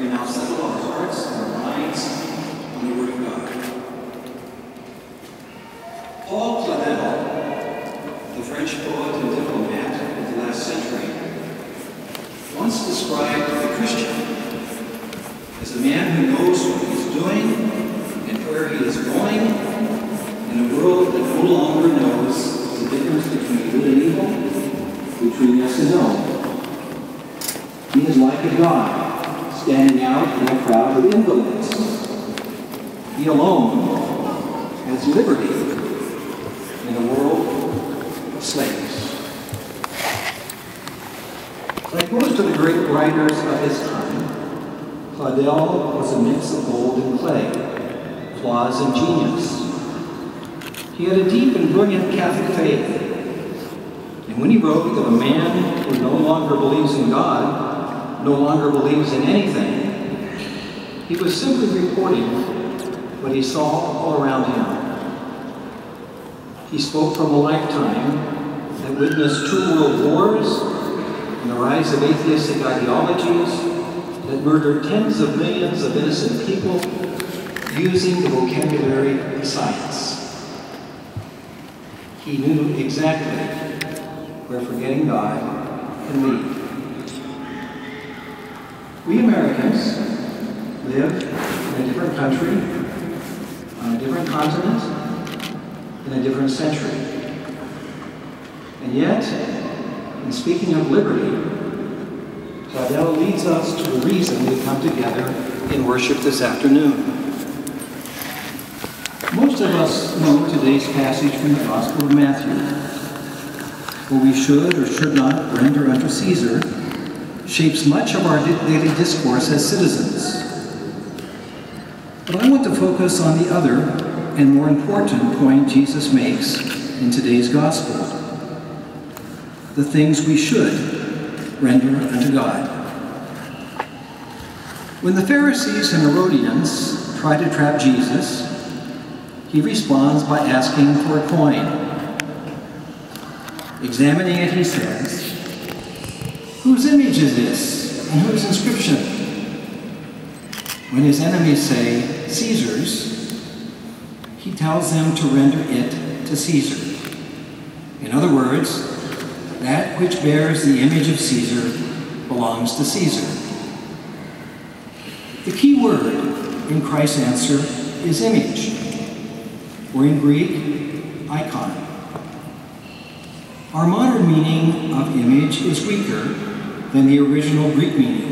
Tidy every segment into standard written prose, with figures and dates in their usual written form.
we now settle our hearts and our minds on the Word of God. Paul Claudel, the French poet and diplomat of the last century, once described the Christian as a man who knows what he is doing and where he is going in a world that no longer knows the difference between good and evil, between yes and no. He is like a god standing out in a crowd of invalids. He alone has liberty in a world of slaves. Like most of the great writers of his time, Claudel was a mix of gold and clay, flaws and genius. He had a deep and brilliant Catholic faith. And when he wrote that a man who no longer believes in God no longer believes in anything, he was simply reporting what he saw all around him. He spoke from a lifetime that witnessed 2 world wars and the rise of atheistic ideologies that murdered tens of millions of innocent people using the vocabulary of science. He knew exactly where forgetting God can lead. We Americans live in a different country, on a different continent, in a different century. And yet, in speaking of liberty, Claudel leads us to the reason we come together in worship this afternoon. Most of us know today's passage from the Gospel of Matthew, where we should or should not render unto Caesar, shapes much of our daily discourse as citizens. But I want to focus on the other and more important point Jesus makes in today's Gospel: the things we should render unto God. When the Pharisees and Herodians try to trap Jesus, he responds by asking for a coin. Examining it, he says, "Whose image is this, and whose inscription?" When his enemies say, "Caesar's," he tells them to render it to Caesar. In other words, that which bears the image of Caesar belongs to Caesar. The key word in Christ's answer is image, or in Greek, icon. Our modern meaning of image is weaker than the original Greek meaning.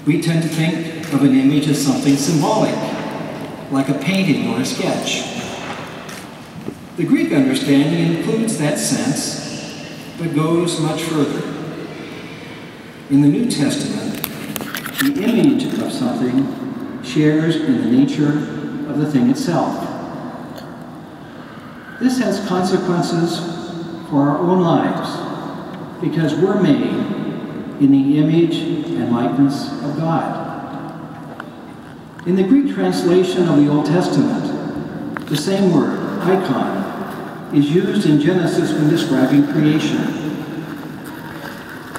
We tend to think of an image as something symbolic, like a painting or a sketch. The Greek understanding includes that sense, but goes much further. In the New Testament, the image of something shares in the nature of the thing itself. This has consequences for our own lives, because we're made in the image and likeness of God. In the Greek translation of the Old Testament, the same word, icon, is used in Genesis when describing creation.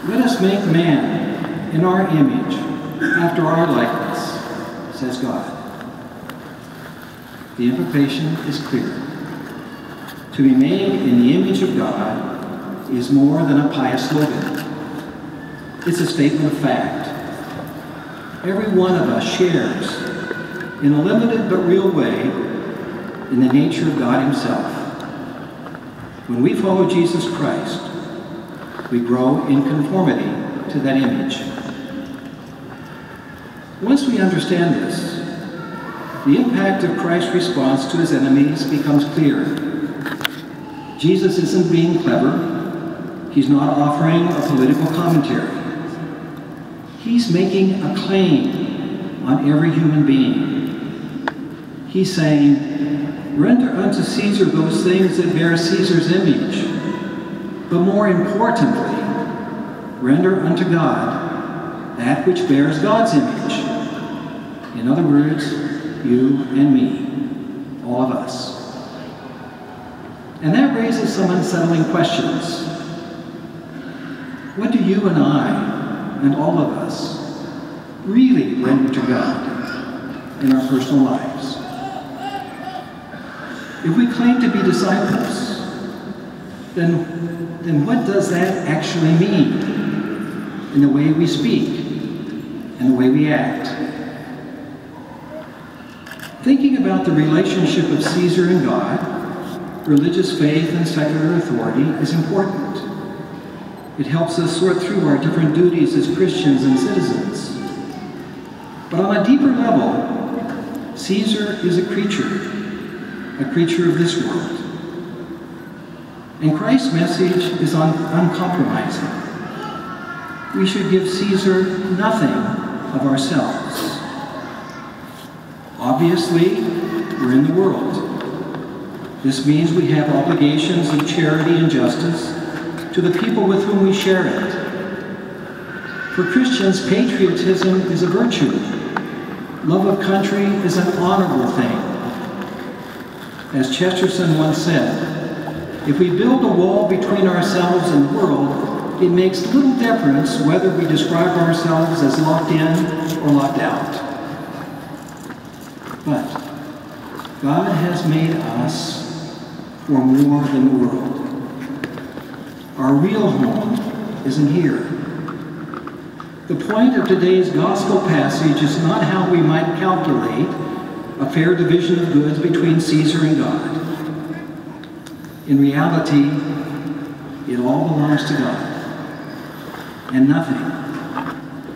"Let us make man in our image, after our likeness," says God. The implication is clear. To be made in the image of God is more than a pious slogan. It's a statement of fact. Every one of us shares, in a limited but real way, in the nature of God himself. When we follow Jesus Christ, we grow in conformity to that image. Once we understand this, the impact of Christ's response to his enemies becomes clear. Jesus isn't being clever. He's not offering a political commentary. He's making a claim on every human being. He's saying, "Render unto Caesar those things that bear Caesar's image, but more importantly, render unto God that which bears God's image." In other words, you and me, all of us. And that raises some unsettling questions. What do you and I, and all of us, really render to God in our personal lives? If we claim to be disciples, then what does that actually mean in the way we speak and the way we act? Thinking about the relationship of Caesar and God, religious faith and secular authority is important. It helps us sort through our different duties as Christians and citizens. But on a deeper level, Caesar is a creature of this world. And Christ's message is uncompromising. We should give Caesar nothing of ourselves. Obviously, we're in the world. This means we have obligations of charity and justice to the people with whom we share it. For Christians, patriotism is a virtue. Love of country is an honorable thing. As Chesterton once said, if we build a wall between ourselves and the world, it makes little difference whether we describe ourselves as locked in or locked out. But God has made us for more than the world. Our real home isn't here. The point of today's gospel passage is not how we might calculate a fair division of goods between Caesar and God. In reality, it all belongs to God. And nothing,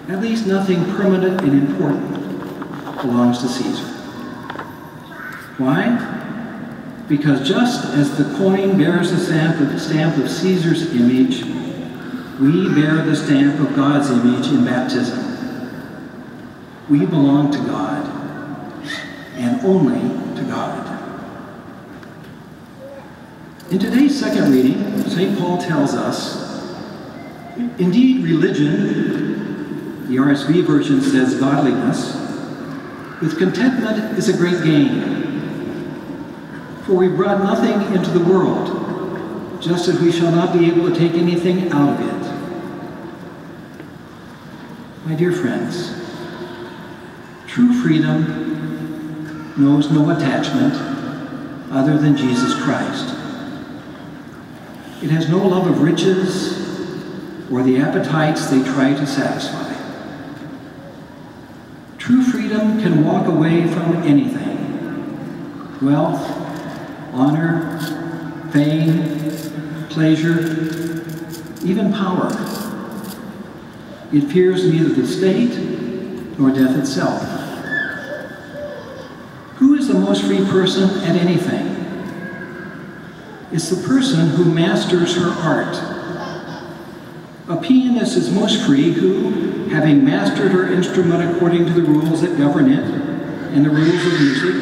at least nothing permanent and important, belongs to Caesar. Why? Because just as the coin bears the stamp of Caesar's image, we bear the stamp of God's image in baptism. We belong to God, and only to God. In today's second reading, St. Paul tells us, indeed religion, the RSV version says godliness, with contentment is a great gain. For we brought nothing into the world, just as we shall not be able to take anything out of it. My dear friends, true freedom knows no attachment other than Jesus Christ. It has no love of riches or the appetites they try to satisfy. True freedom can walk away from anything: wealth, honor, fame, pleasure, even power. It fears neither the state nor death itself. Who is the most free person at anything? It's the person who masters her art. A pianist is most free who, having mastered her instrument according to the rules that govern it and the rules of music,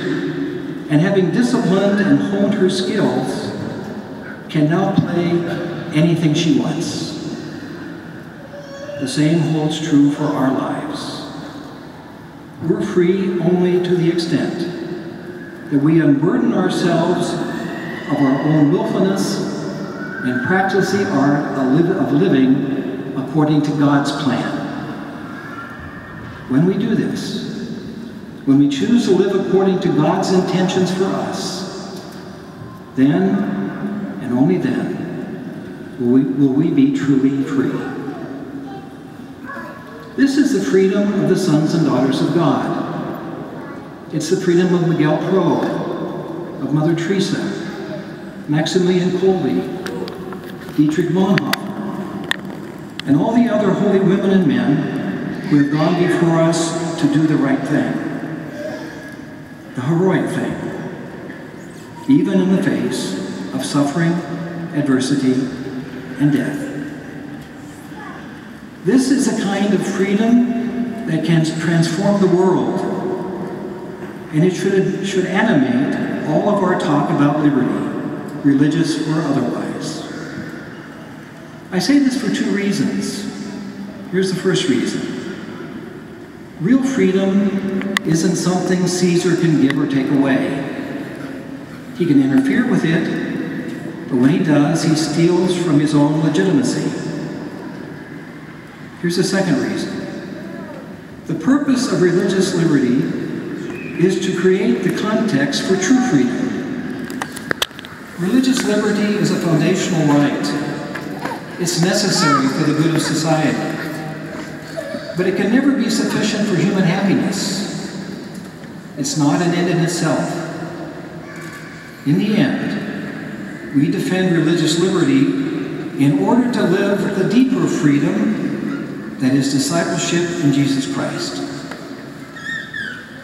and having disciplined and honed her skills, can now play anything she wants. The same holds true for our lives. We're free only to the extent that we unburden ourselves of our own willfulness and practice the art of living according to God's plan. When we do this, when we choose to live according to God's intentions for us, then, and only then, will we be truly free. This is the freedom of the sons and daughters of God. It's the freedom of Miguel Pro, of Mother Teresa, Maximilian Kolbe, Dietrich Bonhoeffer, and all the other holy women and men who have gone before us to do the right thing. The heroic thing, even in the face of suffering, adversity, and death. This is a kind of freedom that can transform the world, and it should animate all of our talk about liberty, religious or otherwise. I say this for two reasons. Here's the first reason. Real freedom isn't something Caesar can give or take away. He can interfere with it, but when he does, he steals from his own legitimacy. Here's the second reason. The purpose of religious liberty is to create the context for true freedom. Religious liberty is a foundational right. It's necessary for the good of society. But it can never be sufficient for human happiness. It's not an end in itself. In the end, we defend religious liberty in order to live the deeper freedom that is discipleship in Jesus Christ.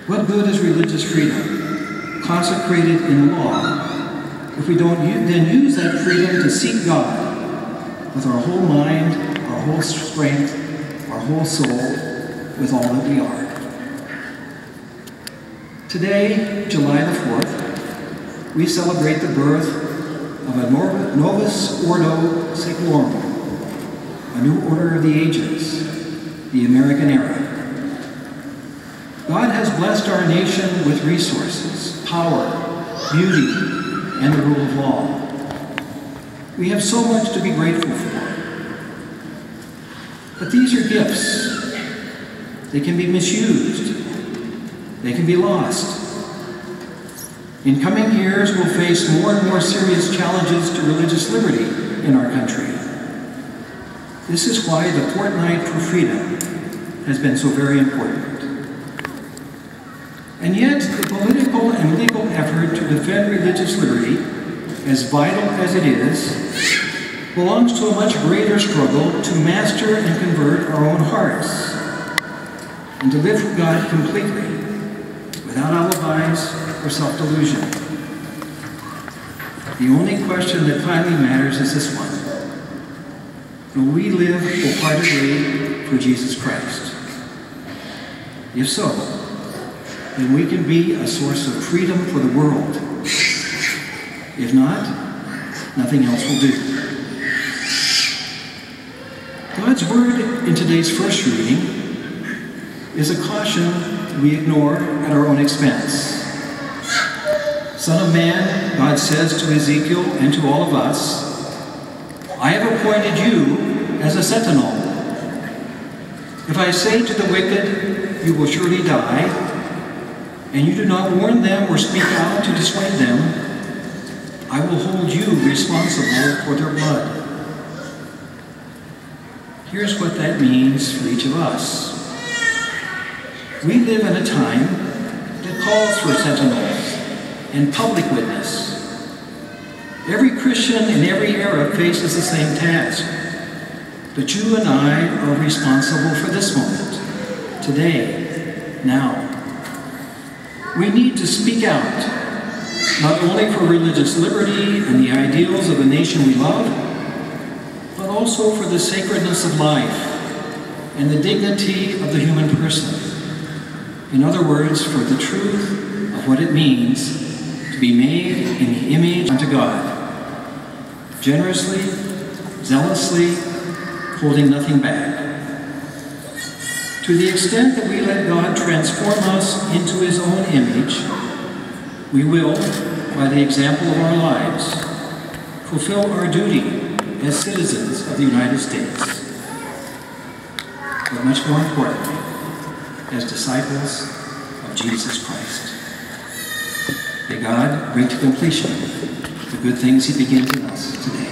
What good is religious freedom, consecrated in law, if we don't then use that freedom to seek God with our whole mind, our whole strength, our whole soul, with all that we are? Today, July the 4th, we celebrate the birth of a Novus Ordo Seclorum, a new order of the ages, the American era. God has blessed our nation with resources, power, beauty, and the rule of law. We have so much to be grateful for. But these are gifts. They can be misused. They can be lost. In coming years, we'll face more and more serious challenges to religious liberty in our country. This is why the Fortnight for Freedom has been so very important. And yet, the political and legal effort to defend religious liberty, as vital as it is, belongs to a much greater struggle to master and convert our own hearts and to live for God completely, without alibis or self-delusion. The only question that finally matters is this one: will we live wholeheartedly for Jesus Christ? If so, then we can be a source of freedom for the world. If not, nothing else will do. God's word in today's first reading is a caution we ignore at our own expense. Son of man, God says to Ezekiel and to all of us, I have appointed you as a sentinel. If I say to the wicked, you will surely die, and you do not warn them or speak out to dissuade them, I will hold you responsible for their blood. Here's what that means for each of us. We live in a time that calls for sentinels and public witness. Every Christian in every era faces the same task. But you and I are responsible for this moment, today, now. We need to speak out, not only for religious liberty and the ideals of the nation we love, but also for the sacredness of life and the dignity of the human person. In other words, for the truth of what it means to be made in the image unto God, generously, zealously, holding nothing back. To the extent that we let God transform us into His own image, we will, by the example of our lives, fulfill our duty as citizens of the United States. But much more importantly, as disciples of Jesus Christ. May God bring to completion the good things He begins in us today.